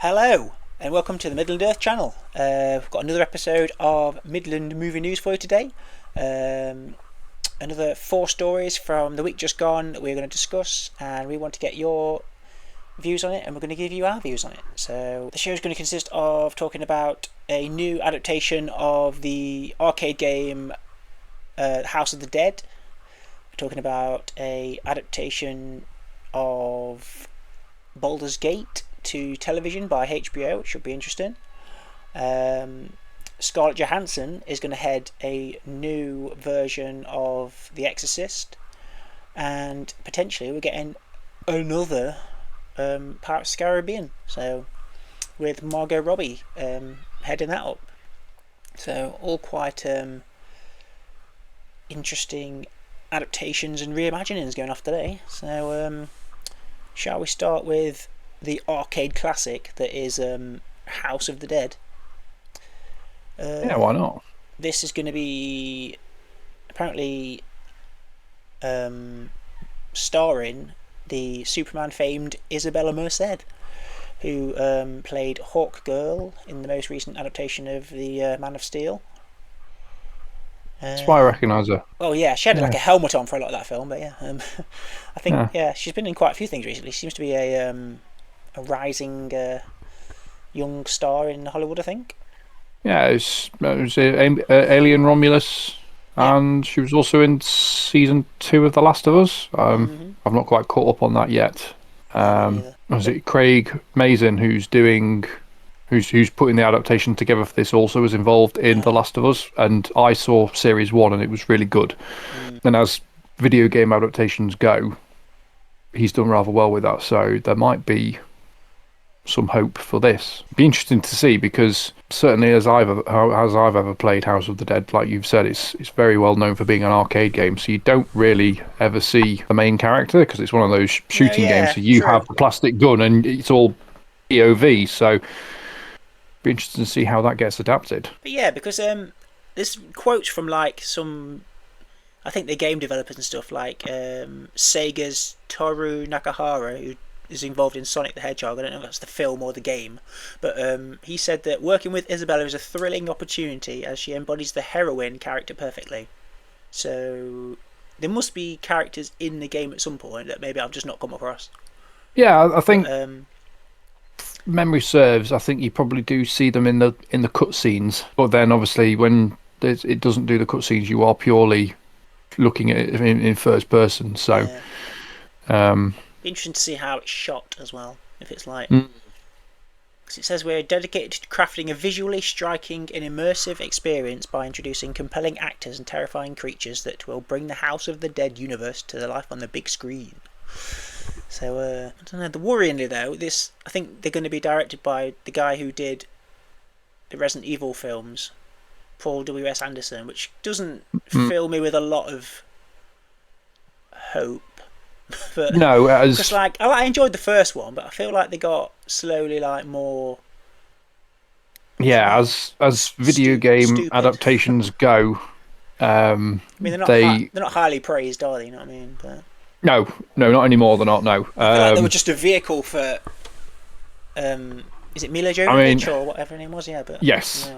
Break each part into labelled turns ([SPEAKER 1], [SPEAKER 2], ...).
[SPEAKER 1] Hello and welcome to the Midland Earth channel. We've got another episode of Midland Movie News for you today. Another 4 stories from the week just gone that we're going to discuss, and we want to get your views on it, and we're going to give you our views on it. So the show is going to consist of talking about a new adaptation of the arcade game House of the Dead. We're talking about a adaptation of Baldur's Gate to television by HBO, which should be interesting. Scarlett Johansson is going to head a new version of The Exorcist, and potentially we're getting another Pirates of the Caribbean, so with Margot Robbie heading that up. So all quite interesting adaptations and reimaginings going off today. So shall we start with the arcade classic that is House of the Dead?
[SPEAKER 2] Yeah, why not?
[SPEAKER 1] This is going to be apparently starring the Superman famed Isabela Merced, who played Hawk Girl in the most recent adaptation of the Man of Steel.
[SPEAKER 2] That's why I recognise her.
[SPEAKER 1] Oh yeah, she had like a helmet on for a lot of that film, but yeah, I think she's been in quite a few things recently. She seems to be a rising young star in Hollywood, I think.
[SPEAKER 2] Yeah, it was Alien Romulus, and she was also in season 2 of The Last of Us. I've not quite caught up on that yet. Was it Craig Mazin who's putting the adaptation together for this? Also was involved in The Last of Us, and I saw series 1 and it was really good. And as video game adaptations go, he's done rather well with that, so there might be some hope for this. Be interesting to see, because certainly as I've ever played House of the Dead, like you've said, it's very well known for being an arcade game, so you don't really ever see the main character because it's one of those shooting games, so you have the plastic gun and it's all POV, so be interested to see how that gets adapted.
[SPEAKER 1] But yeah, because there's quotes from like some, I think the game developers and stuff, like Sega's Toru Nakahara, who is involved in Sonic the Hedgehog. I don't know if that's the film or the game, but he said that working with Isabela is a thrilling opportunity as she embodies the heroine character perfectly. So there must be characters in the game at some point that maybe I've just not come across.
[SPEAKER 2] Yeah, I think memory serves, I think you probably do see them in the cutscenes, but then obviously when it doesn't do the cutscenes, you are purely looking at it in first person. So interesting
[SPEAKER 1] to see how it's shot as well. If it's like, because it says we're dedicated to crafting a visually striking and immersive experience by introducing compelling actors and terrifying creatures that will bring the House of the Dead universe to life on the big screen. So I don't know. The worryingly though, this, I think they're going to be directed by the guy who did the Resident Evil films, Paul W.S. Anderson, which doesn't fill me with a lot of hope. But,
[SPEAKER 2] no,
[SPEAKER 1] because like I enjoyed the first one, but I feel like they got slowly like more.
[SPEAKER 2] Yeah, as video game adaptations go,
[SPEAKER 1] I mean they're not highly praised, are they? You know what I mean? But
[SPEAKER 2] no, not anymore. They're not. No,
[SPEAKER 1] I feel like they were just a vehicle for. Is it Mila Jovovich or whatever her name was? Yeah, but
[SPEAKER 2] yes,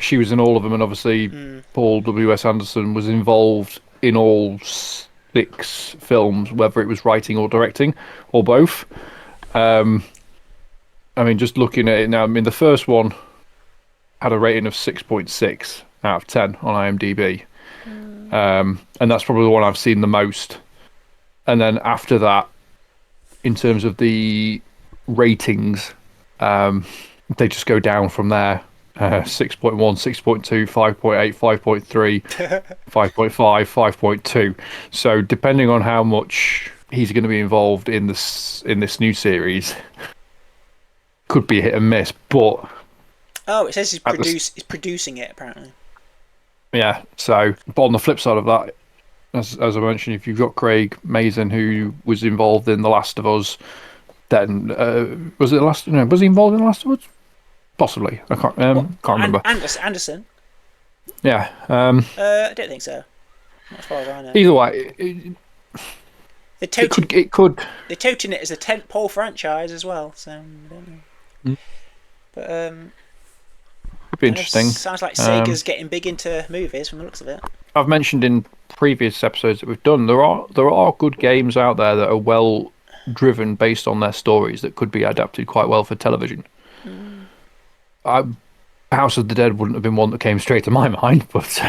[SPEAKER 2] she was in all of them, and obviously Paul W.S. Anderson was involved in all 6 films, whether it was writing or directing or both. I mean, just looking at it now, I mean, the first one had a rating of 6.6 out of 10 on IMDb. And that's probably the one I've seen the most. And then after that, in terms of the ratings, they just go down from there. 6.1, 6.2, 5.8, 5.3, 5.5, 5.2. So depending on how much he's going to be involved in this new series, could be a hit and miss. But
[SPEAKER 1] it says he's producing it apparently.
[SPEAKER 2] Yeah. So, but on the flip side of that, as I mentioned, if you've got Craig Mazin who was involved in The Last of Us, then was he involved in The Last of Us? Possibly. I can't remember.
[SPEAKER 1] Anderson?
[SPEAKER 2] Yeah.
[SPEAKER 1] I don't think so. Not as far as I know.
[SPEAKER 2] Either way,
[SPEAKER 1] They're
[SPEAKER 2] It could.
[SPEAKER 1] They're touting it as a tentpole franchise as well, so I don't know. But
[SPEAKER 2] Could be interesting.
[SPEAKER 1] Sounds like Sega's getting big into movies from the looks of it.
[SPEAKER 2] I've mentioned in previous episodes that we've done, there are good games out there that are well driven based on their stories that could be adapted quite well for television. House of the Dead wouldn't have been one that came straight to my mind, but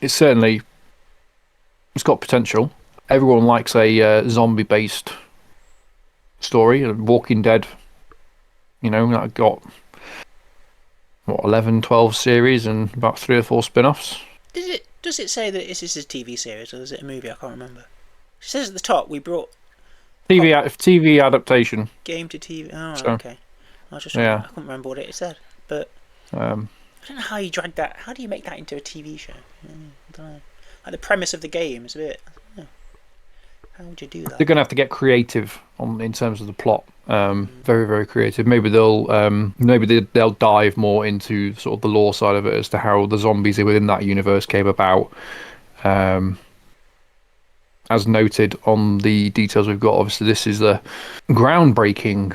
[SPEAKER 2] it's got potential. Everyone likes a zombie-based story. Walking Dead, that got 11, 12 series and about 3 or 4 spin-offs.
[SPEAKER 1] Does it say that this is a TV series or is it a movie? I can't remember. It says at the top we brought
[SPEAKER 2] TV adaptation.
[SPEAKER 1] Game to TV. Oh,
[SPEAKER 2] so,
[SPEAKER 1] okay. I couldn't remember what it said, but I don't know how you drag that. How do you make that into a TV show? I don't know. Like the premise of the game is a bit. How would you do that?
[SPEAKER 2] They're going to have to get creative in terms of the plot. Very, very creative. Maybe they'll dive more into sort of the lore side of it as to how the zombies within that universe came about. As noted on the details we've got, obviously this is a groundbreaking,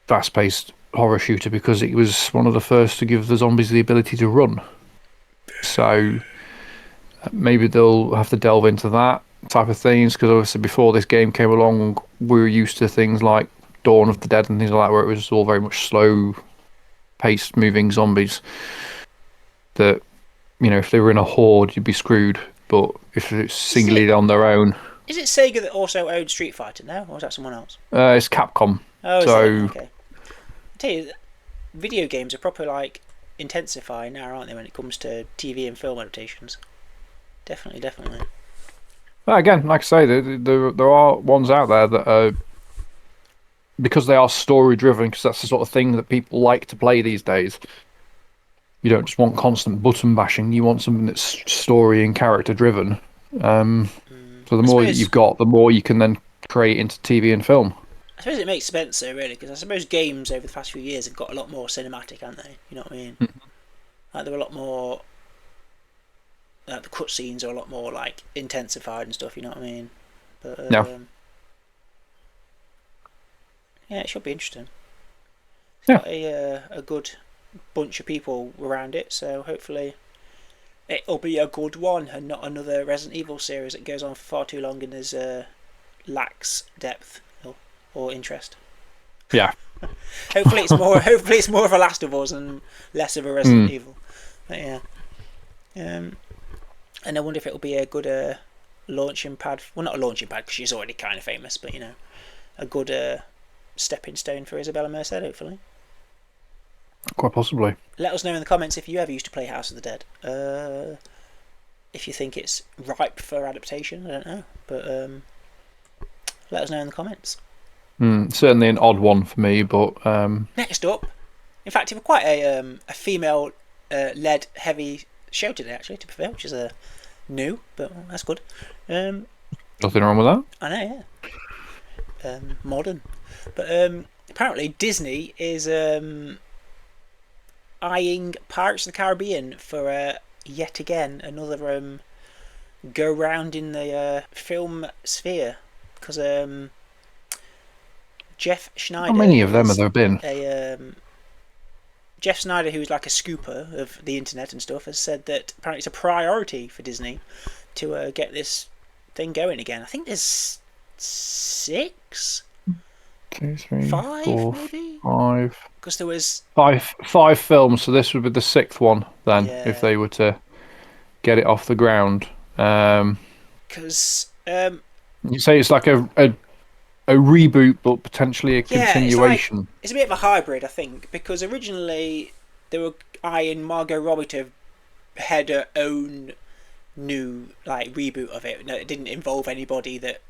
[SPEAKER 2] fast-paced horror shooter because it was one of the first to give the zombies the ability to run. So maybe they'll have to delve into that type of things because obviously before this game came along, we were used to things like Dawn of the Dead and things like that, where it was all very much slow-paced, moving zombies. That if they were in a horde, you'd be screwed. But if it's singly on their own,
[SPEAKER 1] is it Sega that also owns Street Fighter now, or is that someone else?
[SPEAKER 2] It's Capcom.
[SPEAKER 1] Oh, is it? Okay. I tell you, video games are proper intensifying now, aren't they, when it comes to TV and film adaptations? Definitely.
[SPEAKER 2] Well, again, like I say, there are ones out there that are, because they are story driven, because that's the sort of thing that people like to play these days. You don't just want constant button bashing. You want something that's story and character driven. So the more that you've got, the more you can then create into TV and film.
[SPEAKER 1] I suppose it makes sense, though, really, because I suppose games over the past few years have got a lot more cinematic, haven't they? You know what I mean? Like they're a lot more. The cutscenes are a lot more intensified and stuff. You know what I mean? But yeah, it should be interesting. It's got a good bunch of people around it, so hopefully it'll be a good one and not another Resident Evil series that goes on for far too long and lacks depth or interest.
[SPEAKER 2] Yeah.
[SPEAKER 1] Hopefully it's more of a Last of Us and less of a Resident Evil. But yeah. And I wonder if it'll be a good launching pad. Well, not a launching pad because she's already kind of famous, but a good stepping stone for Isabela Merced, hopefully.
[SPEAKER 2] Quite possibly.
[SPEAKER 1] Let us know in the comments if you ever used to play House of the Dead. If you think it's ripe for adaptation, I don't know. But let us know in the comments.
[SPEAKER 2] Certainly an odd one for me, but...
[SPEAKER 1] Next up, in fact, it was quite a female-led heavy show today, actually, to be fair, which is new, but that's good.
[SPEAKER 2] Nothing wrong with that.
[SPEAKER 1] I know, yeah. Modern. But apparently Disney is eyeing Pirates of the Caribbean for yet again another go round in the film sphere, because Jeff Snyder.
[SPEAKER 2] How many of them have there been?
[SPEAKER 1] Jeff Snyder, who's like a scooper of the internet and stuff, has said that apparently it's a priority for Disney to get this thing going again. I think there's 6,
[SPEAKER 2] 2, 3,
[SPEAKER 1] 5,
[SPEAKER 2] 4,
[SPEAKER 1] maybe
[SPEAKER 2] 5.
[SPEAKER 1] Because there was
[SPEAKER 2] five films, so this would be the 6th one then, if they were to get it off the ground.
[SPEAKER 1] Because
[SPEAKER 2] you say it's like a reboot, but potentially a continuation.
[SPEAKER 1] It's a bit of a hybrid, I think, because originally they were eyeing Margot Robbie to head her own new reboot of it. No, it didn't involve anybody that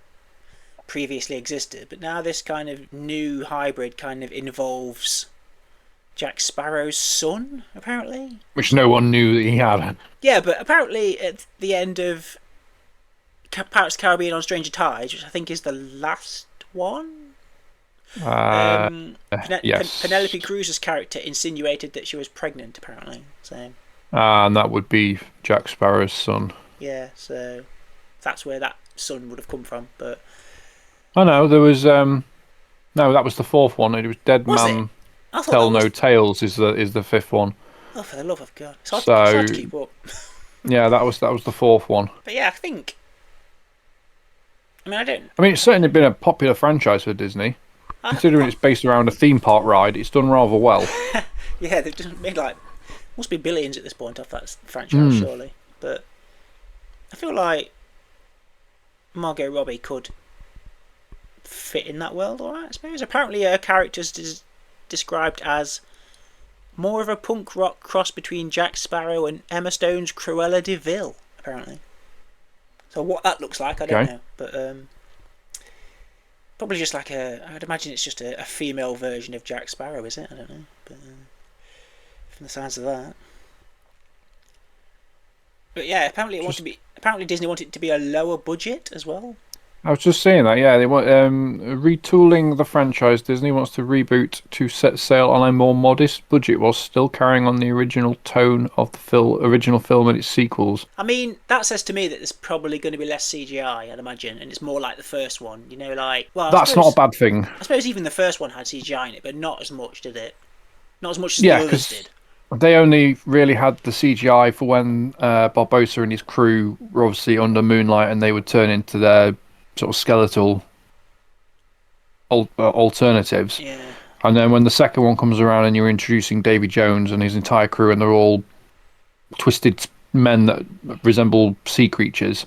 [SPEAKER 1] previously existed, but now this kind of new hybrid kind of involves Jack Sparrow's son, apparently.
[SPEAKER 2] Which no one knew that he had.
[SPEAKER 1] Yeah, but apparently at the end of Pirates of the Caribbean on Stranger Tides, which I think is the last one,
[SPEAKER 2] yes.
[SPEAKER 1] Penelope Cruz's character insinuated that she was pregnant, apparently. So.
[SPEAKER 2] And that would be Jack Sparrow's son.
[SPEAKER 1] Yeah, so that's where that son would have come from. But
[SPEAKER 2] I know there was no, that was the fourth one. It was Dead
[SPEAKER 1] was it?
[SPEAKER 2] Man
[SPEAKER 1] I thought
[SPEAKER 2] Tell
[SPEAKER 1] that was.
[SPEAKER 2] No Tales is the fifth one.
[SPEAKER 1] Oh, for the love of God! It's hard to
[SPEAKER 2] So
[SPEAKER 1] keep up.
[SPEAKER 2] yeah, that was the fourth one.
[SPEAKER 1] But yeah, I think. I mean, I don't.
[SPEAKER 2] I mean, it's certainly been a popular franchise for Disney. Considering it's based around a theme park ride, it's done rather well.
[SPEAKER 1] Yeah, they've just made like must be billions at this point off that franchise, surely. But I feel like Margot Robbie could fit in that world, alright, I suppose. Apparently, her character's described as more of a punk rock cross between Jack Sparrow and Emma Stone's Cruella de Vil, apparently. So what that looks like, I don't know. But probably just like I'd imagine it's just a female version of Jack Sparrow, is it? I don't know. But from the sounds of that. But yeah, apparently Disney wanted it to be a lower budget as well.
[SPEAKER 2] I was just saying that, yeah, they want retooling the franchise. Disney wants to reboot to set sail on a more modest budget while still carrying on the original tone of the original film and its sequels.
[SPEAKER 1] I mean, that says to me that there's probably going to be less CGI, I'd imagine, and it's more like the first one. You know, like
[SPEAKER 2] that's not a bad thing.
[SPEAKER 1] I suppose even the first one had CGI in it, but not as much, did it? Not as much as the others did.
[SPEAKER 2] They only really had the CGI for when Barbossa and his crew were obviously under moonlight, and they would turn into their sort of skeletal alternatives.
[SPEAKER 1] Yeah.
[SPEAKER 2] And then when the second one comes around and you're introducing Davy Jones and his entire crew, and they're all twisted men that resemble sea creatures,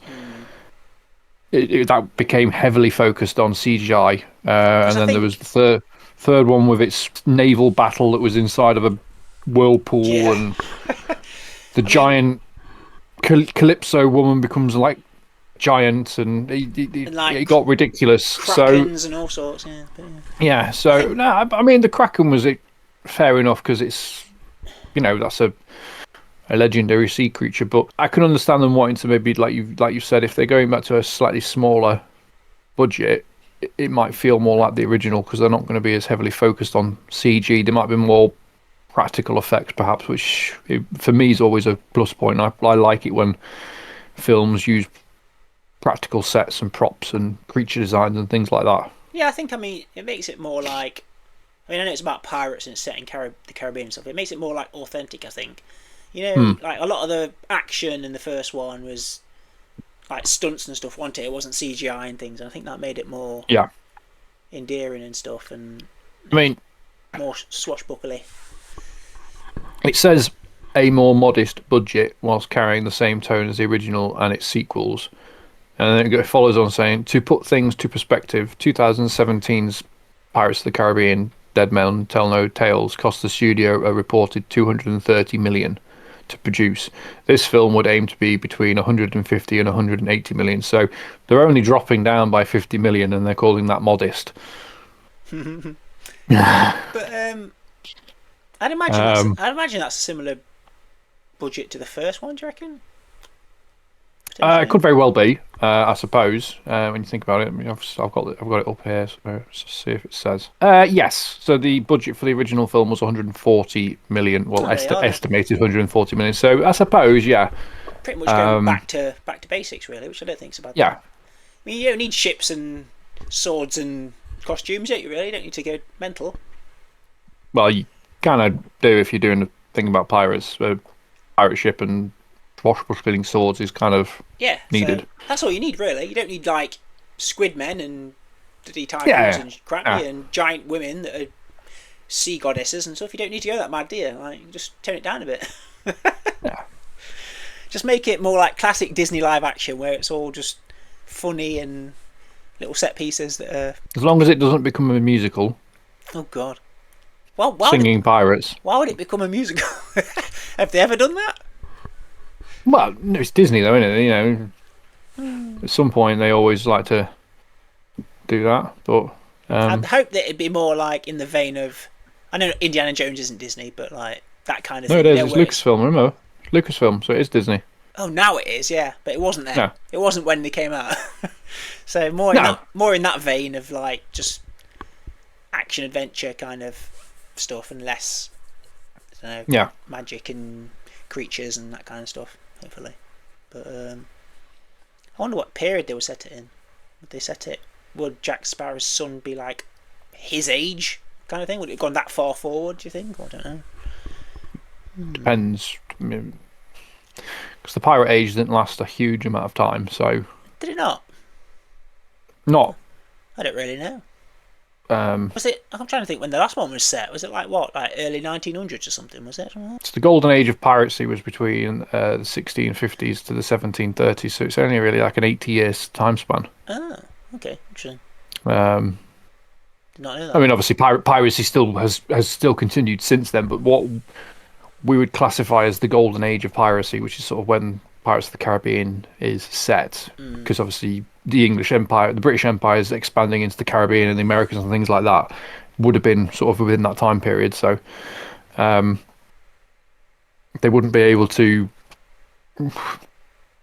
[SPEAKER 2] that became heavily focused on CGI. And then there was the third one with its naval battle that was inside of a whirlpool, and the giant Calypso woman becomes like giant, and it got ridiculous.
[SPEAKER 1] Krakens and all sorts,
[SPEAKER 2] yeah. So no, I mean the Kraken was fair enough because it's that's a legendary sea creature, but I can understand them wanting to maybe like you said, if they're going back to a slightly smaller budget, it might feel more like the original because they're not going to be as heavily focused on CG. There might be more practical effects perhaps, which for me is always a plus point. I like it when films use practical sets and props and creature designs and things like that.
[SPEAKER 1] Yeah, I mean it makes it more like, I know it's about pirates and it's set in the Caribbean and stuff. It makes it more like authentic, I think. Like a lot of the action in the first one was like stunts and stuff, wasn't it? It wasn't CGI and things, and I think that made it more endearing and stuff, and
[SPEAKER 2] I mean
[SPEAKER 1] more swashbuckly.
[SPEAKER 2] It says a more modest budget whilst carrying the same tone as the original and its sequels. And then it follows on saying, to put things to perspective, 2017's Pirates of the Caribbean Dead Men Tell No Tales cost the studio a reported $230 million to produce. This film would aim to be between 150 and 180 million. So they're only dropping down by 50 million, and they're calling that modest.
[SPEAKER 1] But I'd imagine that's a similar budget to the first one. Do you reckon?
[SPEAKER 2] It could very well be. I suppose when you think about it. I mean, I've got it up here. So let's see if it says. Yes. So the budget for the original film was 140 million. Well, estimated 140 million. So I suppose, yeah.
[SPEAKER 1] Pretty much going back to basics, really, which I don't think is a bad thing. I mean, you don't need ships and swords and costumes, don't you? Really, you don't need to go mental.
[SPEAKER 2] Well, you kind of do if you're doing a thing about pirates. Pirate ship and swashbuckling swords is kind of needed.
[SPEAKER 1] So that's all you need, really. You don't need like squid men and typhoons and crap, and giant women that are sea goddesses and stuff. You don't need to go that mad, do you? Like, just tone it down a bit. Just make it more like classic Disney live action, where it's all just funny and little set pieces that are. As
[SPEAKER 2] long as it doesn't become a musical.
[SPEAKER 1] Oh God. Well,
[SPEAKER 2] singing pirates.
[SPEAKER 1] Why would it become a musical? Have they ever done that?
[SPEAKER 2] Well, it's Disney though, isn't it? At some point they always like to do that, but
[SPEAKER 1] I'd hope that it'd be more like in the vein of, I know Indiana Jones isn't Disney, but like that kind of thing.
[SPEAKER 2] No, it is. It's Lucasfilm, remember? Lucasfilm, so it is Disney.
[SPEAKER 1] Oh, now it is, yeah, but it wasn't then.
[SPEAKER 2] No.
[SPEAKER 1] It wasn't when they came out. So more in that vein of like just action adventure kind of stuff, and less, I don't know, magic and creatures and that kind of stuff, hopefully. But I wonder what period they would set it in. Would they set it? Would Jack Sparrow's son be like his age kind of thing? Would it have gone that far forward? Do you think? I don't know.
[SPEAKER 2] Depends. Because the pirate age didn't last a huge amount of time, so.
[SPEAKER 1] Did it not?
[SPEAKER 2] Not.
[SPEAKER 1] I don't really know.
[SPEAKER 2] I'm
[SPEAKER 1] trying to think when the last one was set. Was it like early 1900s or something? Was it?
[SPEAKER 2] It's the golden age of piracy was between the 1650s to the 1730s, so it's only really like an 80 years time span.
[SPEAKER 1] Oh, okay, interesting.
[SPEAKER 2] Did
[SPEAKER 1] not know that.
[SPEAKER 2] I mean, obviously, piracy still has still continued since then, but what we would classify as the golden age of piracy, which is sort of when Pirates of the Caribbean is set, because obviously the English Empire, the British Empire is expanding into the Caribbean and the Americas and things like that, would have been sort of within that time period. So they wouldn't be able to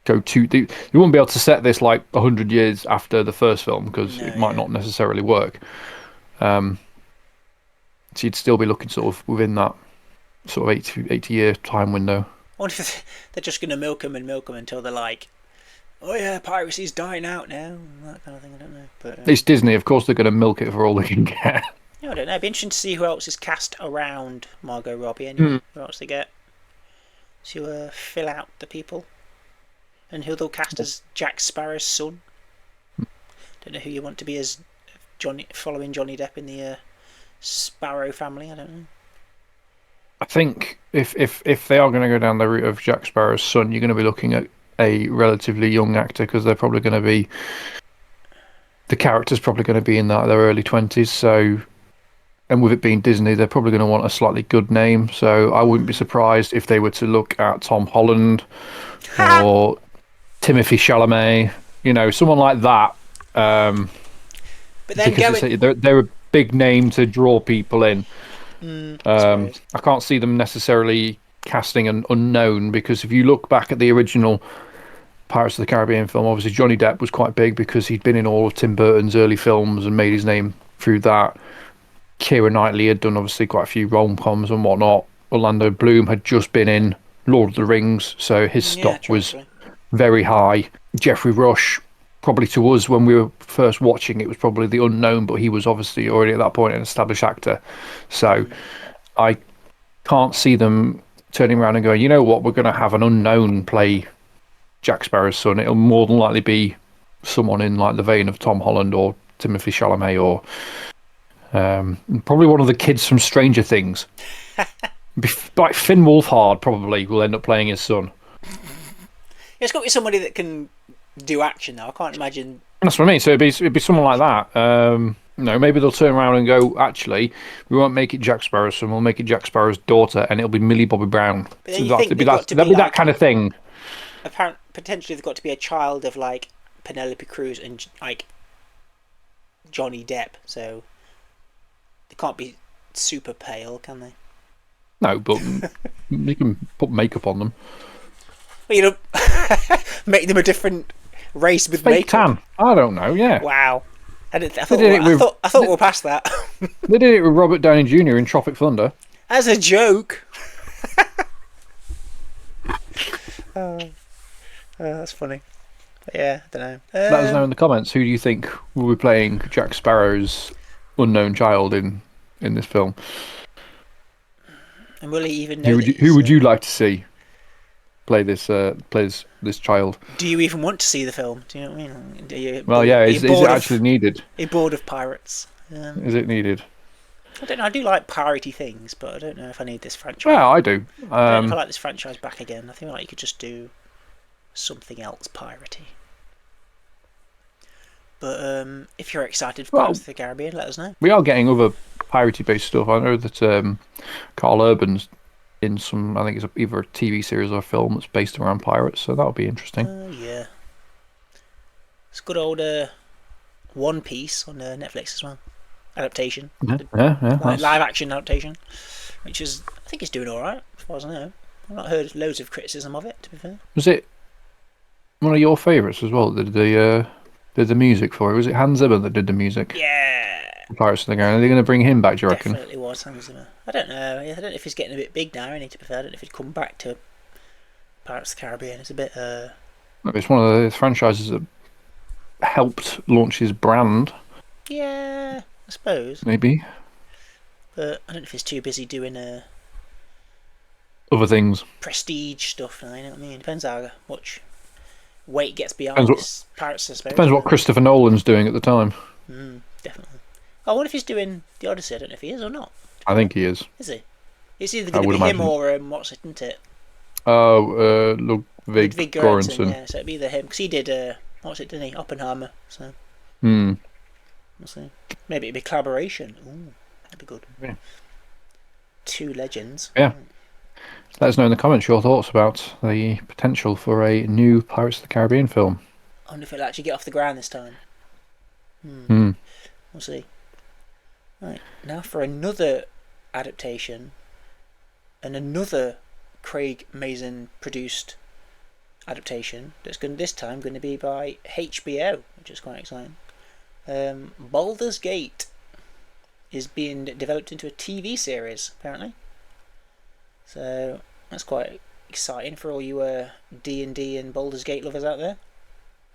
[SPEAKER 2] go to. You wouldn't be able to set this like 100 years after the first film because it might not necessarily work. So you'd still be looking sort of within that sort of 80 year time window.
[SPEAKER 1] I wonder if they're just going to milk them until they're like, oh yeah, piracy's dying out now, and that kind of thing. I don't know. But
[SPEAKER 2] it's Disney, of course they're going to milk it for all they can get.
[SPEAKER 1] Yeah, I don't know. It'd be interesting to see who else is cast around Margot Robbie anyway. Who else they get to fill out the people, and who they'll cast as Jack Sparrow's son. Don't know who you want to be as following Johnny Depp in the Sparrow family. I don't know.
[SPEAKER 2] I think if they are going to go down the route of Jack Sparrow's son, you're going to be looking at a relatively young actor because they're probably going to be, the character's probably going to be in their early 20s. So, and with it being Disney, they're probably going to want a slightly good name. So I wouldn't be surprised if they were to look at Tom Holland or Timothée Chalamet, someone like that. But then because they're a big name to draw people in. I can't see them necessarily casting an unknown because if you look back at the original Pirates of the Caribbean film, obviously Johnny Depp was quite big because he'd been in all of Tim Burton's early films and made his name through that. Keira Knightley had done obviously quite a few rom-coms and whatnot. Orlando Bloom had just been in Lord of the Rings, so his stock was very high. Jeffrey Rush, probably to us when we were first watching it, was probably the unknown, but he was obviously already at that point an established actor. So I can't see them turning around and going, you know what, we're going to have an unknown play Jack Sparrow's son. It'll more than likely be someone in like the vein of Tom Holland or Timothée Chalamet or probably one of the kids from Stranger Things. Like Finn Wolfhard probably will end up playing his son.
[SPEAKER 1] It's got to be somebody that can do action though. I can't imagine.
[SPEAKER 2] That's what I mean. So it'd be someone like that. Maybe they'll turn around and go, actually, we won't make it Jack Sparrow's son, we'll make it Jack Sparrow's daughter, and it'll be Millie Bobby Brown.
[SPEAKER 1] But then that'll be
[SPEAKER 2] that kind of thing.
[SPEAKER 1] Potentially, they've got to be a child of like Penelope Cruz and like Johnny Depp, so they can't be super pale, can they?
[SPEAKER 2] No, but you can put makeup on them.
[SPEAKER 1] Well, make them a different race with
[SPEAKER 2] fake
[SPEAKER 1] makeup.
[SPEAKER 2] Tan. I don't know. Yeah.
[SPEAKER 1] Wow. I thought we were past that.
[SPEAKER 2] They did it with Robert Downey Jr. in Tropic Thunder.
[SPEAKER 1] As a joke. That's funny. But yeah, I don't know.
[SPEAKER 2] Let us know in the comments. Who do you think will be playing Jack Sparrow's unknown child in this film?
[SPEAKER 1] And will he even know?
[SPEAKER 2] Who would you like to see play this child?
[SPEAKER 1] Do you even want to see the film? Do you know what I mean?
[SPEAKER 2] Is it actually needed?
[SPEAKER 1] Are you bored of pirates?
[SPEAKER 2] Is it needed?
[SPEAKER 1] I don't know. I do like piratey things, but I don't know if I need this franchise.
[SPEAKER 2] Yeah, I do.
[SPEAKER 1] I don't know if I like this franchise back again. I think you could just do something else piratey. But if you're excited for Pirates of the Caribbean, let us know.
[SPEAKER 2] We are getting other piratey-based stuff. I know that Carl Urban's in some, I think it's either a TV series or a film that's based around pirates, so that'll be interesting.
[SPEAKER 1] Yeah. It's good old One Piece on Netflix as well. Adaptation.
[SPEAKER 2] Yeah.
[SPEAKER 1] Live action adaptation, which is, I think it's doing alright, as far as I know. I've not heard loads of criticism of it, to be fair.
[SPEAKER 2] Was it one of your favourites as well that did the music for it? Was it Hans Zimmer that did the music?
[SPEAKER 1] Yeah.
[SPEAKER 2] Pirates of the Caribbean. Are they going to bring him back, do you reckon?
[SPEAKER 1] Definitely was Hans Zimmer. I don't know. I don't know if he's getting a bit big now, to be fair. I don't know if he'd come back to Pirates of the Caribbean. It's a bit...
[SPEAKER 2] It's one of those franchises that helped launch his brand.
[SPEAKER 1] Yeah, I suppose.
[SPEAKER 2] Maybe.
[SPEAKER 1] But I don't know if he's too busy doing
[SPEAKER 2] Other things.
[SPEAKER 1] prestige stuff. You know what I mean? Depends how much weight gets behind
[SPEAKER 2] Depends
[SPEAKER 1] this Pirates, I suppose.
[SPEAKER 2] Depends what Christopher Nolan's doing at the time.
[SPEAKER 1] Definitely. I wonder if he's doing the Odyssey. I don't know if he is or not.
[SPEAKER 2] I think he is.
[SPEAKER 1] Is he? It's either going to be him or what's it, isn't it?
[SPEAKER 2] Oh, Ludwig Göransson.
[SPEAKER 1] Yeah, so it'd be either him because he did what's it? Didn't he? Oppenheimer. So.
[SPEAKER 2] We'll
[SPEAKER 1] see. Maybe it'd be collaboration. Ooh, that'd be good.
[SPEAKER 2] Yeah.
[SPEAKER 1] Two legends.
[SPEAKER 2] Yeah. Let us know in the comments your thoughts about the potential for a new Pirates of the Caribbean film.
[SPEAKER 1] I wonder if it'll actually get off the ground this time. We'll see. Right, now for another adaptation and another Craig Mazin produced adaptation that's this time going to be by HBO, which is quite exciting. Baldur's Gate is being developed into a TV series, apparently. So that's quite exciting for all you D&D and Baldur's Gate lovers out there.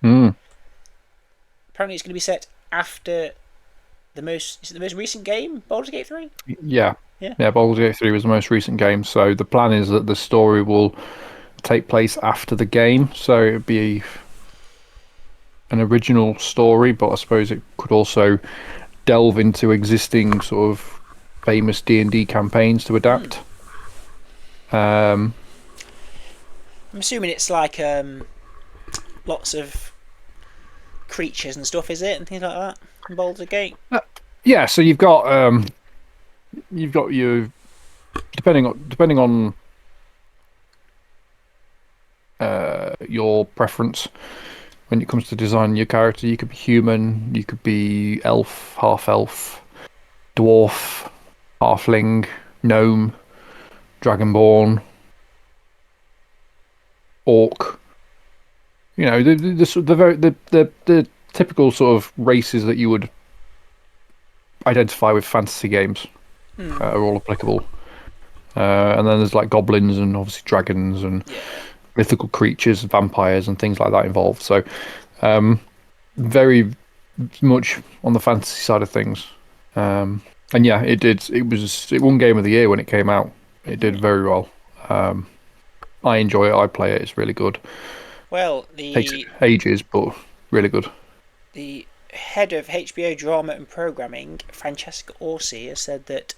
[SPEAKER 1] Apparently it's going to be set after the most recent game, Baldur's Gate 3?
[SPEAKER 2] Yeah, Baldur's Gate 3 was the most recent game, so the plan is that the story will take place after the game, so it'd be an original story, but I suppose it could also delve into existing sort of famous D&D campaigns to adapt.
[SPEAKER 1] I'm assuming it's like lots of creatures and stuff, is it, and things like that in Baldur's Gate?
[SPEAKER 2] Yeah, so you've got your depending on your preference when it comes to designing your character. You could be human, you could be elf, half elf, dwarf, halfling, gnome, dragonborn, orc. You know, the typical sort of races that you would identify with fantasy games are all applicable. And then there's like goblins and obviously dragons and mythical creatures, vampires and things like that involved. So very much on the fantasy side of things. And yeah, it won Game of the Year when it came out. It did very well. I enjoy it. I play it. It's really good.
[SPEAKER 1] Well,
[SPEAKER 2] Takes ages, but really good.
[SPEAKER 1] The head of HBO drama and programming, Francesca Orsi, has said that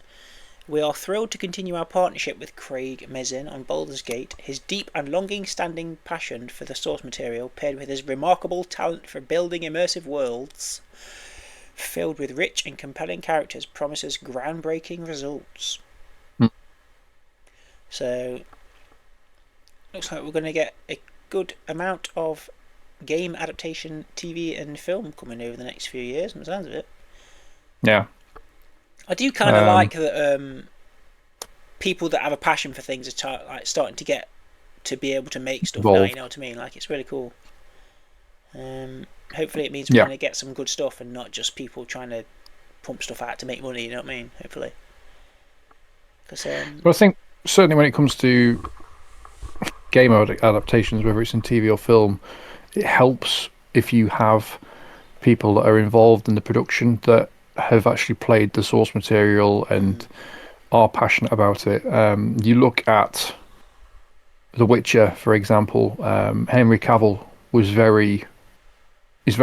[SPEAKER 1] we are thrilled to continue our partnership with Craig Mazin on Baldur's Gate. His deep and longing-standing passion for the source material, paired with his remarkable talent for building immersive worlds filled with rich and compelling characters, promises groundbreaking results. So, looks like we're going to get a good amount of game adaptation, TV and film coming over the next few years, from the sounds of it.
[SPEAKER 2] Yeah.
[SPEAKER 1] I do kind of like that people that have a passion for things are starting to get to be able to make stuff now, you know what I mean? Like, it's really cool. Hopefully it means we're going to get some good stuff and not just people trying to pump stuff out to make money, you know what I mean? Hopefully. Cause,
[SPEAKER 2] but I think certainly when it comes to game adaptations, whether it's in TV or film, it helps if you have people that are involved in the production that have actually played the source material and are passionate about it. You look at The Witcher, for example. Henry Cavill is very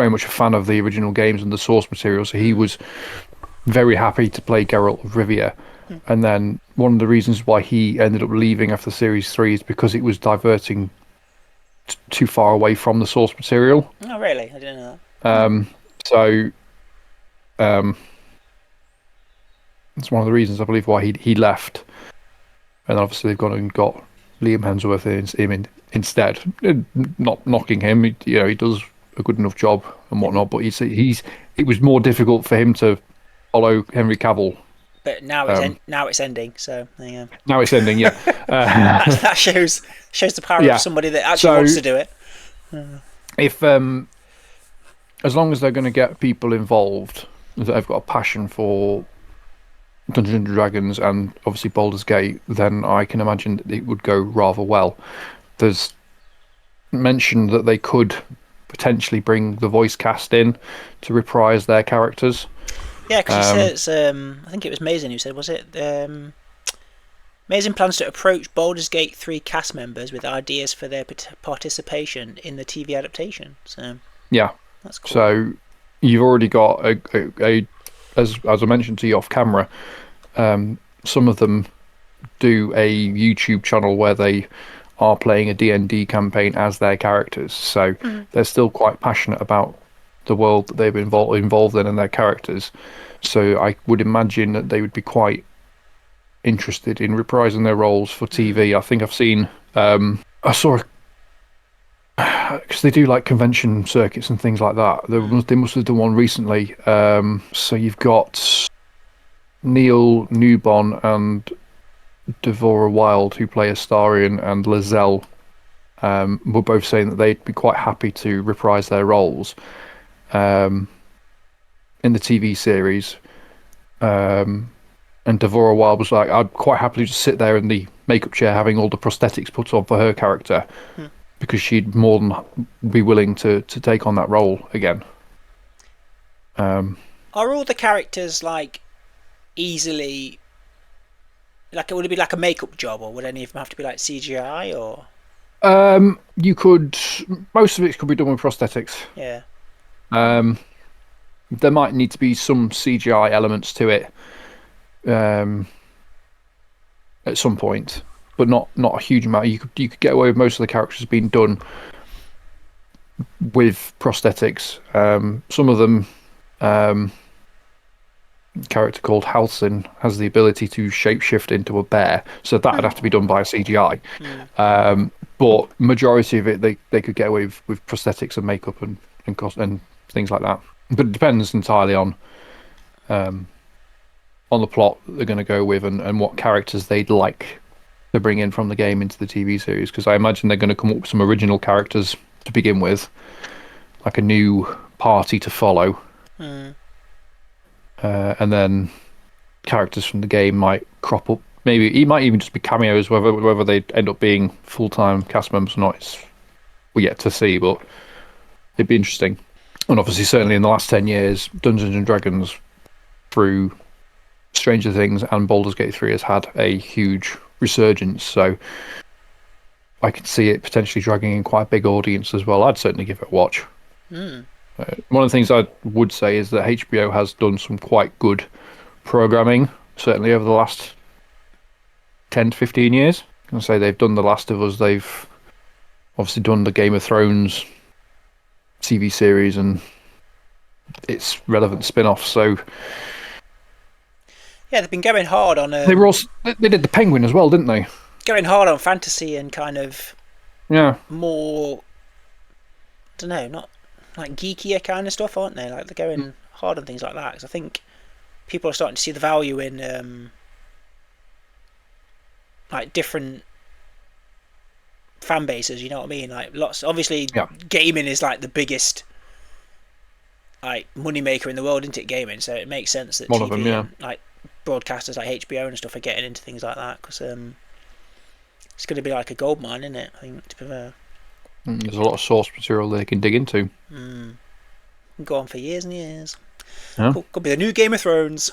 [SPEAKER 2] much a fan of the original games and the source material, so he was very happy to play Geralt of Rivia. And then one of the reasons why he ended up leaving after Series 3 is because it was diverting too far away from the source material.
[SPEAKER 1] Oh, really? I didn't know that.
[SPEAKER 2] So it's one of the reasons I believe why he left. And obviously they've gone and got Liam Hemsworth instead. Not knocking him, he does a good enough job and whatnot. But it was more difficult for him to follow Henry Cavill.
[SPEAKER 1] But now it's ending. So there you go.
[SPEAKER 2] Now it's ending, yeah.
[SPEAKER 1] That shows the power of somebody that actually wants to do it.
[SPEAKER 2] If as long as they're going to get people involved that have got a passion for Dungeons and Dragons and obviously Baldur's Gate, then I can imagine that it would go rather well. There's mention that they could potentially bring the voice cast in to reprise their characters.
[SPEAKER 1] Yeah, because he says, I think it was Mazin who said, was it? Mazin plans to approach Baldur's Gate 3 cast members with ideas for their participation in the TV adaptation. So
[SPEAKER 2] yeah,
[SPEAKER 1] that's cool.
[SPEAKER 2] So you've already got a as I mentioned to you off camera, some of them do a YouTube channel where they are playing a D&D campaign as their characters. So they're still quite passionate about the world that they've been involved in and their characters. So I would imagine that they would be quite interested in reprising their roles for TV. I think I've seen, I saw, because they do like convention circuits and things like that. They must have done one recently. So you've got Neil Newbon and Devora Wild, who play Astarion, and Lizelle, were both saying that they'd be quite happy to reprise their roles in the TV series. And Devora Wild was like, I'd quite happily just sit there in the makeup chair having all the prosthetics put on for her character, because she'd more than be willing to take on that role again.
[SPEAKER 1] Are all the characters like easily, like, would it be like a makeup job, or would any of them have to be like CGI, or?
[SPEAKER 2] You could, most of it could be done with prosthetics.
[SPEAKER 1] Yeah.
[SPEAKER 2] There might need to be some CGI elements to it at some point, but not a huge amount. You could get away with most of the characters being done with prosthetics. Some of them, character called Halcyon has the ability to shapeshift into a bear, so that would have to be done by CGI. But majority of it they could get away with prosthetics and makeup and things like that. But it depends entirely on the plot that they're going to go with and what characters they'd like to bring in from the game into the TV series, because I imagine they're going to come up with some original characters to begin with, like a new party to follow. And then characters from the game might crop up. Maybe it might even just be cameos, whether they end up being full-time cast members or not, we're yet to see, but it'd be interesting. And obviously, certainly in the last 10 years, Dungeons and Dragons, through Stranger Things and Baldur's Gate 3, has had a huge resurgence, so I could see it potentially dragging in quite a big audience as well. I'd certainly give it a watch. One of the things I would say is that HBO has done some quite good programming, certainly over the last 10 to 15 years. I can say they've done The Last of Us, they've obviously done the Game of Thrones TV series and its relevant spin-off, so
[SPEAKER 1] yeah, they've been going hard on
[SPEAKER 2] they did The Penguin as well, didn't they?
[SPEAKER 1] Going hard on fantasy and kind of more, I don't know, not like geekier kind of stuff, aren't they? Like, they're going hard on things like that, because I think people are starting to see the value in like different fan bases, you know what I mean? Like, lots, obviously gaming is like the biggest like money maker in the world, isn't it, gaming? So it makes sense that
[SPEAKER 2] one
[SPEAKER 1] TV
[SPEAKER 2] of them,
[SPEAKER 1] and like broadcasters like HBO and stuff are getting into things like that, because it's going to be like a gold mine, isn't it? I think, to be fair.
[SPEAKER 2] There's a lot of source material they can dig into.
[SPEAKER 1] Go on for years and years. Could be the new Game of Thrones.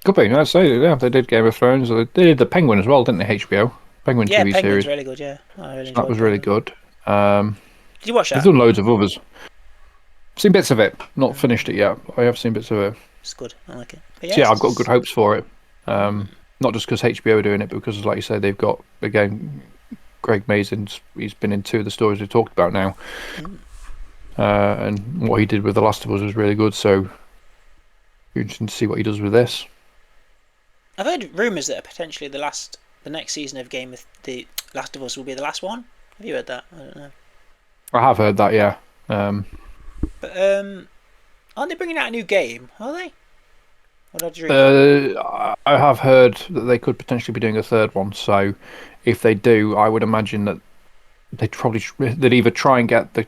[SPEAKER 2] Could be. I'd say, yeah, they did Game of Thrones. They did The Penguin as well, didn't they? HBO Penguin TV
[SPEAKER 1] Penguin's
[SPEAKER 2] series.
[SPEAKER 1] Really good. Yeah,
[SPEAKER 2] That was really good.
[SPEAKER 1] Did you watch that?
[SPEAKER 2] They've done loads of others. Seen bits of it. Not finished it yet. I have seen bits of it.
[SPEAKER 1] It's good. I like it.
[SPEAKER 2] Yeah, I've got good hopes for it. Not just because HBO are doing it, but because, like you say, they've got, again, Greg Mazin's. He's been in 2 of the stories we've talked about now, and what he did with The Last of Us was really good. So, interesting to see what he does with this.
[SPEAKER 1] I've heard rumours that potentially the next season of The Last of Us will be the last one. Have you heard that? I don't know.
[SPEAKER 2] I have heard that, yeah.
[SPEAKER 1] But aren't they bringing out a new game? Are they?
[SPEAKER 2] I have heard that they could potentially be doing a third one. So, if they do, I would imagine that they'd either try and get the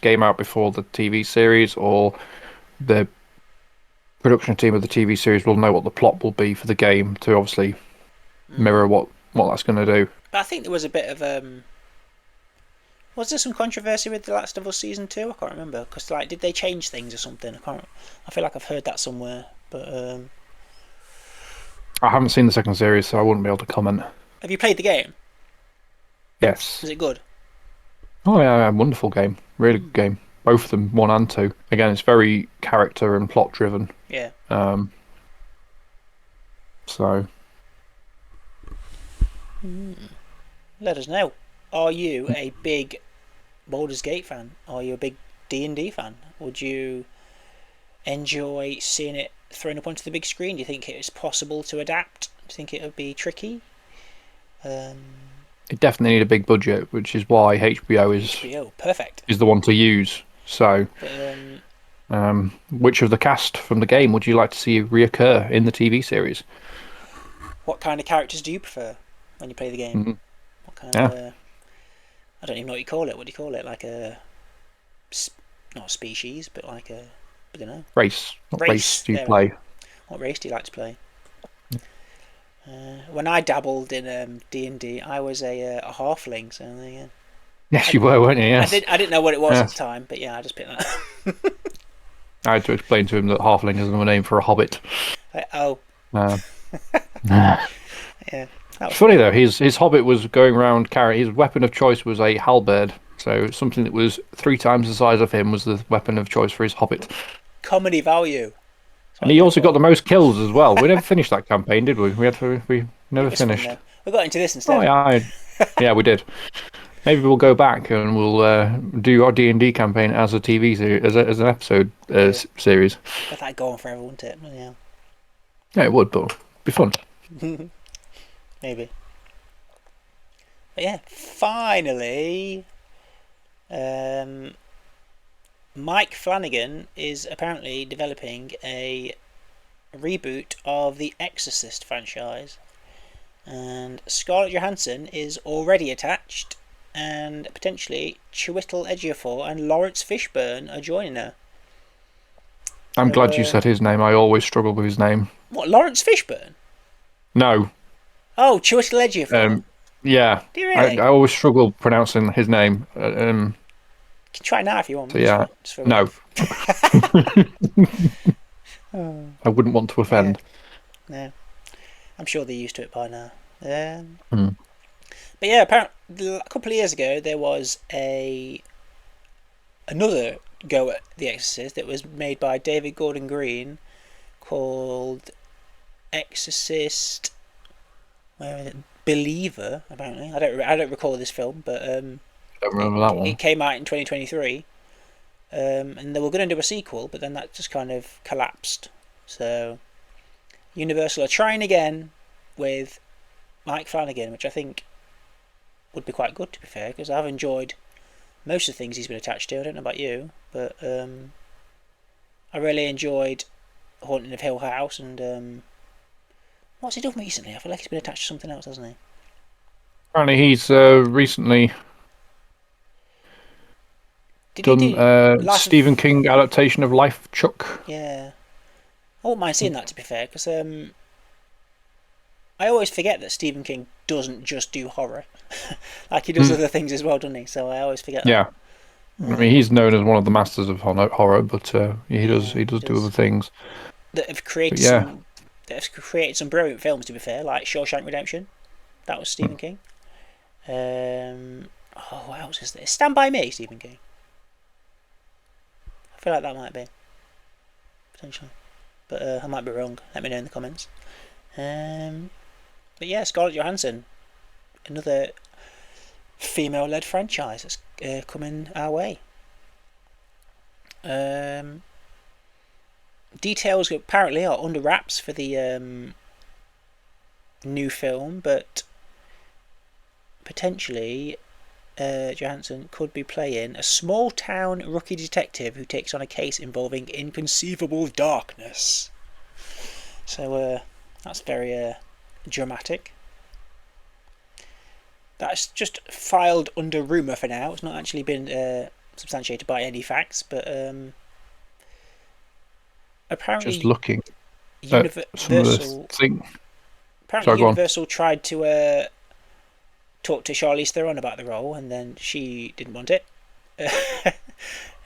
[SPEAKER 2] game out before the TV series, or the production team of the TV series will know what the plot will be for the game to obviously mirror what that's going to do.
[SPEAKER 1] But I think there was a bit of Was there some controversy with The Last of Us season 2? I can't remember because did they change things or something? I can't. I feel like I've heard that somewhere, but
[SPEAKER 2] I haven't seen the second series, so I wouldn't be able to comment.
[SPEAKER 1] have you played the game?
[SPEAKER 2] Yes.
[SPEAKER 1] Was it good?
[SPEAKER 2] Oh yeah, wonderful game. Really good game. Both of them, 1 and 2. Again, it's very character and plot driven.
[SPEAKER 1] Yeah.
[SPEAKER 2] So.
[SPEAKER 1] Let us know. Are you a big Baldur's Gate fan? Are you a big D&D fan? Would you enjoy seeing it thrown up onto the big screen? Do you think it's possible to adapt? Do you think it would be tricky?
[SPEAKER 2] It definitely need a big budget, which is why HBO
[SPEAKER 1] perfect.
[SPEAKER 2] is the one to use. So, which of the cast from the game would you like to see reoccur in the TV series?
[SPEAKER 1] What kind of characters do you prefer when you play the game?
[SPEAKER 2] Mm-hmm.
[SPEAKER 1] What kind of? I don't even know what you call it. What do you call it? Like not a species, but like a, I don't know.
[SPEAKER 2] Race. What race do you play?
[SPEAKER 1] What race do you like to play? When I dabbled in D&D, I was a halfling. So
[SPEAKER 2] yes, you were, weren't you? Yes.
[SPEAKER 1] I didn't know what it was at the time, but yeah, I just picked that.
[SPEAKER 2] I had to explain to him that halfling is another name for a hobbit.
[SPEAKER 1] Yeah.
[SPEAKER 2] It's funny though. His hobbit was going around carrying. His weapon of choice was a halberd. So something that was 3 times the size of him was the weapon of choice for his hobbit.
[SPEAKER 1] Comedy value.
[SPEAKER 2] And he also got the most kills as well. We never finished that campaign, did we? We never finished.
[SPEAKER 1] We got into this instead.
[SPEAKER 2] Oh yeah, we did. Maybe we'll go back and we'll do our D&D campaign as a TV series, as an episode series.
[SPEAKER 1] Let that go on forever, wouldn't it? Yeah.
[SPEAKER 2] Yeah, it would, but it'd be fun.
[SPEAKER 1] Maybe. But yeah, finally, Mike Flanagan is apparently developing a reboot of the Exorcist franchise, and Scarlett Johansson is already attached, and potentially Chiwetel Ejiofor and Lawrence Fishburne are joining her.
[SPEAKER 2] I'm glad you said his name. I always struggle with his name.
[SPEAKER 1] What, Lawrence Fishburne?
[SPEAKER 2] No.
[SPEAKER 1] Oh, Chiwetel Ejiofor.
[SPEAKER 2] Yeah.
[SPEAKER 1] Do you really?
[SPEAKER 2] I always struggle pronouncing his name.
[SPEAKER 1] You can try now if you want.
[SPEAKER 2] So yeah. No. I wouldn't want to offend.
[SPEAKER 1] Yeah. No. I'm sure they're used to it by now. But yeah, apparently a couple of years ago there was another go at The Exorcist that was made by David Gordon Green called Exorcist. Where is it? Believer. Apparently, I don't recall this film, but I don't
[SPEAKER 2] remember that one.
[SPEAKER 1] It came out in 2023, and they were going to do a sequel, but then that just kind of collapsed. So Universal are trying again with Mike Flanagan, which I think would be quite good, to be fair, because I've enjoyed most of the things he's been attached to. I don't know about you, but I really enjoyed Haunting of Hill House, and what's he done recently? I feel like he's been attached to something else, hasn't he?
[SPEAKER 2] Apparently he's recently done Stephen King adaptation of Life, Chuck.
[SPEAKER 1] Yeah. I wouldn't mind seeing that, to be fair, because I always forget that Stephen King doesn't just do horror. Like, he does other things as well, doesn't he? So I always forget that.
[SPEAKER 2] Yeah. I mean, he's known as one of the masters of horror, but he does do other things.
[SPEAKER 1] That have created some brilliant films, to be fair, like Shawshank Redemption. That was Stephen King. What else is there? Stand By Me, Stephen King. I feel like that might be. Potentially. But I might be wrong. Let me know in the comments. But yeah, Scarlett Johansson. Another female-led franchise that's coming our way. Details apparently are under wraps for the new film, but potentially Johansson could be playing a small-town rookie detective who takes on a case involving inconceivable darkness. So that's very dramatic. That's just filed under rumour for now. It's not actually been substantiated by any facts, but apparently
[SPEAKER 2] just looking
[SPEAKER 1] Universal.
[SPEAKER 2] Apparently
[SPEAKER 1] Universal tried to talked to Charlize Theron about the role, and then she didn't want it.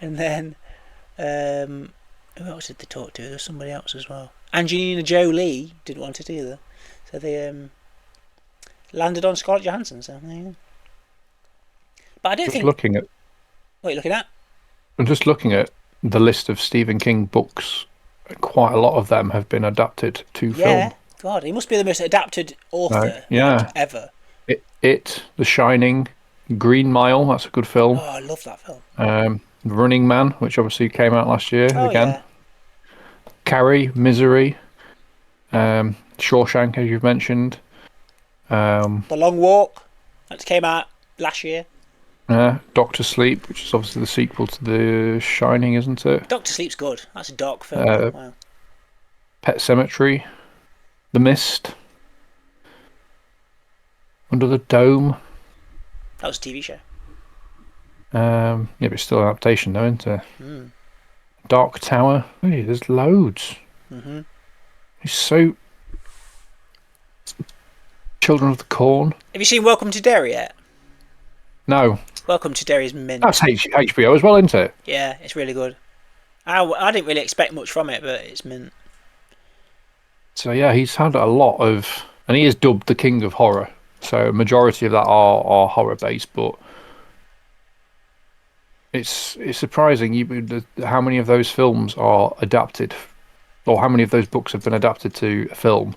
[SPEAKER 1] And then who else did they talk to? There was somebody else as well. Angelina Jolie didn't want it either, so they landed on Scarlett Johansson. So yeah. But I don't think.
[SPEAKER 2] Looking at.
[SPEAKER 1] What are you looking at?
[SPEAKER 2] I'm just looking at the list of Stephen King books. Quite a lot of them have been adapted to film.
[SPEAKER 1] Yeah, God, he must be the most adapted author ever.
[SPEAKER 2] The Shining, Green Mile. That's a good film.
[SPEAKER 1] Oh, I love that film.
[SPEAKER 2] Running Man, which obviously came out last year again.
[SPEAKER 1] Yeah.
[SPEAKER 2] Carrie, Misery, Shawshank, as you've mentioned.
[SPEAKER 1] The Long Walk, that came out last year.
[SPEAKER 2] Doctor Sleep, which is obviously the sequel to The Shining, isn't it?
[SPEAKER 1] Doctor Sleep's good. That's a dark film. Wow.
[SPEAKER 2] Pet Sematary, The Mist, Under the Dome.
[SPEAKER 1] That was a TV show.
[SPEAKER 2] Yeah, but it's still an adaptation, though, isn't it? Dark Tower. Hey, there's loads. It's so. Children of the Corn.
[SPEAKER 1] Have you seen Welcome to Derry yet?
[SPEAKER 2] No.
[SPEAKER 1] Welcome to Derry's mint.
[SPEAKER 2] That's HBO as well, isn't it?
[SPEAKER 1] Yeah, it's really good. I didn't really expect much from it, but it's mint.
[SPEAKER 2] So yeah, he's had a lot of, and he is dubbed the King of Horror. So a majority of that are horror based, but it's surprising how many of those films are adapted, or how many of those books have been adapted to a film,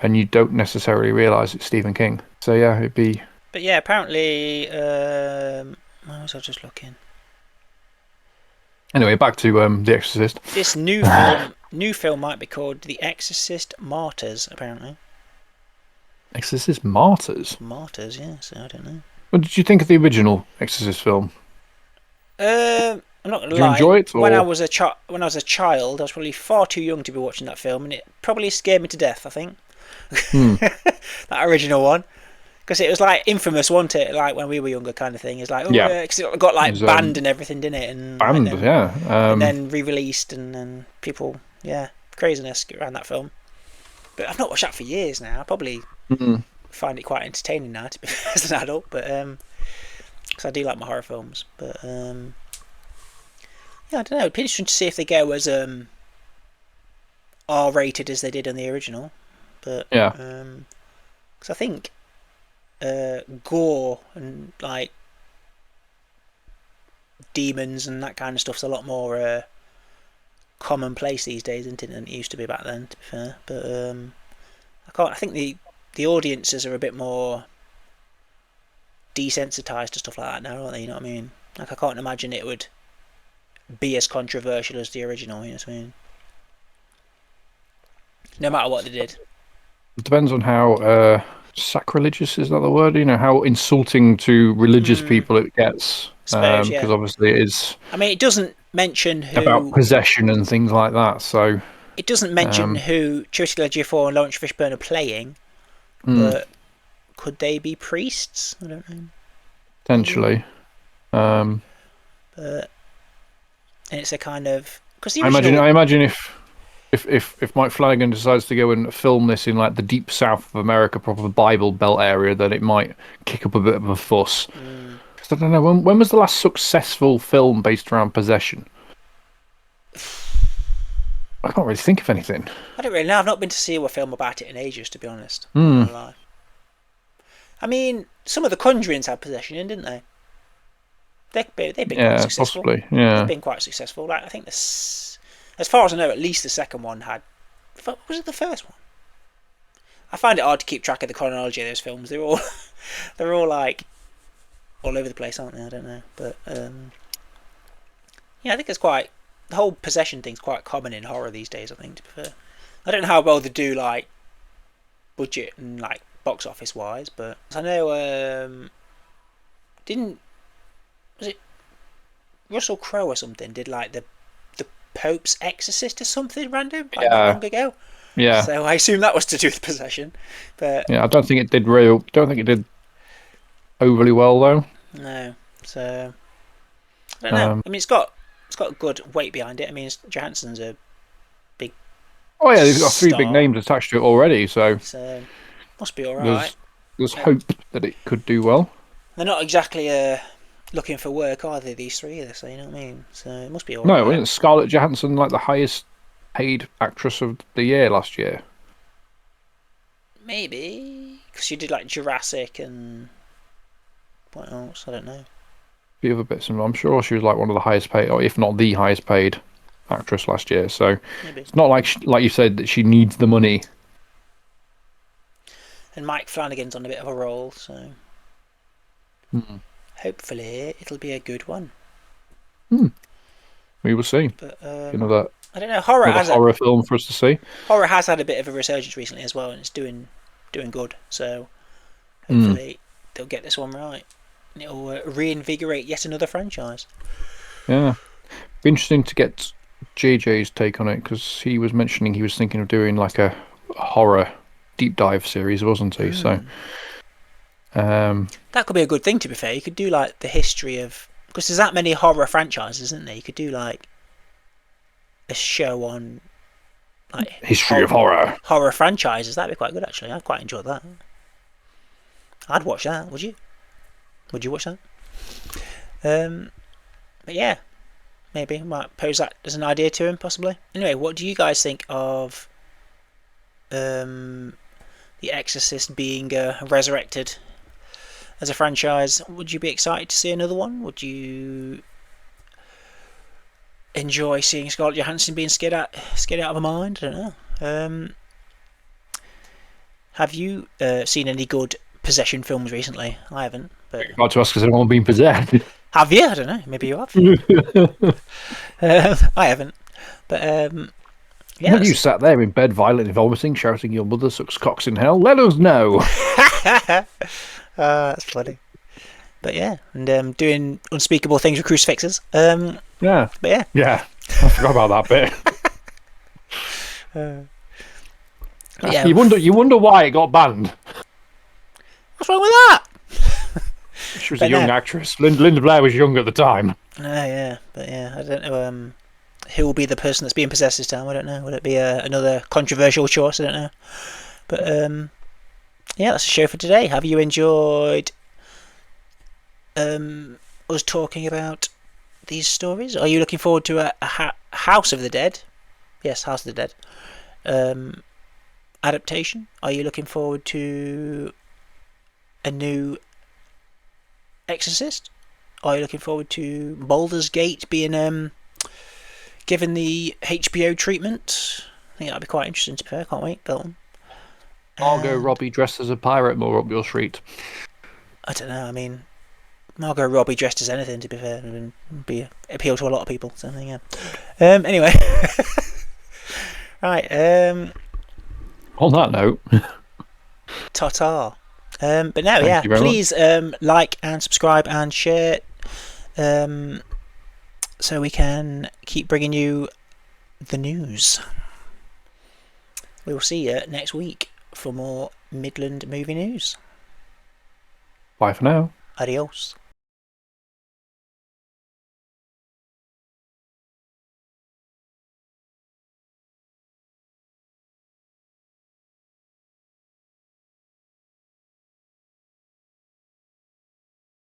[SPEAKER 2] and you don't necessarily realise it's Stephen King. So yeah, it'd be.
[SPEAKER 1] But yeah, apparently, why was I just looking?
[SPEAKER 2] Anyway, back to The Exorcist.
[SPEAKER 1] This new film might be called The Exorcist Martyrs, apparently.
[SPEAKER 2] Exorcist Martyrs?
[SPEAKER 1] Martyrs, yeah, so I don't know.
[SPEAKER 2] What did you think of the original Exorcist film?
[SPEAKER 1] I'm not gonna lie.
[SPEAKER 2] Did you enjoy it?
[SPEAKER 1] When I was a child, I was probably far too young to be watching that film, and it probably scared me to death, I think. That original one. Because it was like infamous, wasn't it? Like when we were younger, kind of thing. It's like, because it got like banned and everything, didn't it? And
[SPEAKER 2] banned,
[SPEAKER 1] and then re-released, and people, craziness around that film. But I've not watched that for years now. I probably find it quite entertaining now, to be as an adult. But because I do like my horror films. But I don't know. It'd be interesting to see if they go as R-rated as they did on the original. But because I think. Gore and like demons and that kind of stuff's a lot more commonplace these days, isn't it, than it used to be back then, to be fair. But I think the audiences are a bit more desensitized to stuff like that now, aren't they? You know what I mean? Like I can't imagine it would be as controversial as the original, you know what I mean? No matter what they did.
[SPEAKER 2] It depends on how sacrilegious, is that the word? You know, how insulting to religious people it gets. Because obviously it is. I mean,
[SPEAKER 1] it doesn't mention who
[SPEAKER 2] about possession and things like that. So
[SPEAKER 1] it doesn't mention who Chiwetel Ejiofor and Lawrence Fishburne are playing, but could they be priests? I don't know.
[SPEAKER 2] Potentially.
[SPEAKER 1] But and it's a kind of because
[SPEAKER 2] I imagine if Mike Flanagan decides to go and film this in like the deep south of America, proper Bible Belt area, then it might kick up a bit of a fuss. Because I don't know, when was the last successful film based around possession? I can't really think of anything.
[SPEAKER 1] I don't really know. I've not been to see a film about it in ages, to be honest. I mean, some of the Conjurings had possession in, didn't they? They've been quite successful.
[SPEAKER 2] Possibly. Yeah,
[SPEAKER 1] they've been quite successful. Like I think as far as I know, at least the second one had. Was it the first one? I find it hard to keep track of the chronology of those films. They're all like all over the place, aren't they? I don't know, but I think it's quite the whole possession thing's quite common in horror these days. I think, to be fair, I don't know how well they do like budget and like box office wise, but I know was it Russell Crowe or something did like the Pope's Exorcist or something random long ago.
[SPEAKER 2] Yeah.
[SPEAKER 1] So I assume that was to do with possession, but
[SPEAKER 2] I don't think it did overly well though.
[SPEAKER 1] No. So I don't know. I mean, it's got a good weight behind it. I mean, Johansson's a big. Oh
[SPEAKER 2] yeah, they've got three big names attached to it already, so
[SPEAKER 1] must be all right.
[SPEAKER 2] there's hope that it could do well.
[SPEAKER 1] They're not exactly looking for work, are they? These three either, so you know what I mean. So it must be alright.
[SPEAKER 2] No, isn't Scarlett Johansson like the highest paid actress of the year last year?
[SPEAKER 1] Maybe because she did like Jurassic and what else? I don't know.
[SPEAKER 2] The other bits, and I'm sure she was like one of the highest paid, or if not the highest paid actress last year. So
[SPEAKER 1] Maybe.
[SPEAKER 2] It's not like like you said that she needs the money.
[SPEAKER 1] And Mike Flanagan's on a bit of a roll, so hopefully it'll be a good one.
[SPEAKER 2] We will see.
[SPEAKER 1] But
[SPEAKER 2] that
[SPEAKER 1] I don't know. Horror
[SPEAKER 2] film for us to see.
[SPEAKER 1] Horror has had a bit of a resurgence recently as well, and it's doing good. So hopefully they'll get this one right, and it'll reinvigorate yet another franchise.
[SPEAKER 2] Yeah, be interesting to get JJ's take on it, because he was mentioning he was thinking of doing like a horror deep dive series, wasn't he? So
[SPEAKER 1] that could be a good thing. To be fair, you could do like the history of, because there's that many horror franchises, isn't there? You could do like a show on like
[SPEAKER 2] history of horror
[SPEAKER 1] franchises. That'd be quite good actually. I'd quite enjoy that. I'd watch that. Would you? Would you watch that? But yeah, maybe I might pose that as an idea to him possibly. Anyway, what do you guys think of The Exorcist being resurrected as a franchise? Would you be excited to see another one? Would you enjoy seeing Scarlett Johansson being scared out of her mind? I don't know. Have you seen any good possession films recently? I haven't. But
[SPEAKER 2] about to ask, has anyone been possessed?
[SPEAKER 1] Have you? I don't know. Maybe you have. I haven't. But yeah.
[SPEAKER 2] Have you sat there in bed, violently vomiting, shouting "Your mother sucks cocks in hell"? Let us know.
[SPEAKER 1] That's funny. But yeah, and doing unspeakable things with crucifixes.
[SPEAKER 2] Yeah.
[SPEAKER 1] But yeah.
[SPEAKER 2] Yeah. I forgot about that bit.
[SPEAKER 1] Yeah.
[SPEAKER 2] You wonder why it got banned.
[SPEAKER 1] What's wrong with that?
[SPEAKER 2] She was a young actress. Linda Blair was young at the time.
[SPEAKER 1] Yeah, but yeah, I don't know who will be the person that's being possessed this time. I don't know. Will it be another controversial choice? I don't know. But yeah, that's the show for today. Have you enjoyed us talking about these stories? Are you looking forward to a House of the Dead? Yes, House of the Dead. Adaptation? Are you looking forward to a new Exorcist? Are you looking forward to Baldur's Gate being given the HBO treatment? I think that'd be quite interesting to play. I can't wait. That one.
[SPEAKER 2] Margot Robbie dressed as a pirate more up your street.
[SPEAKER 1] I don't know. I mean, Margot Robbie dressed as anything, to be fair, would appeal to a lot of people. So yeah. Anyway, right.
[SPEAKER 2] On that note,
[SPEAKER 1] ta-ta. But no, yeah, please like and subscribe and share, so we can keep bringing you the news. We will see you next week for more Midland movie news.
[SPEAKER 2] Bye for now.
[SPEAKER 1] Adios.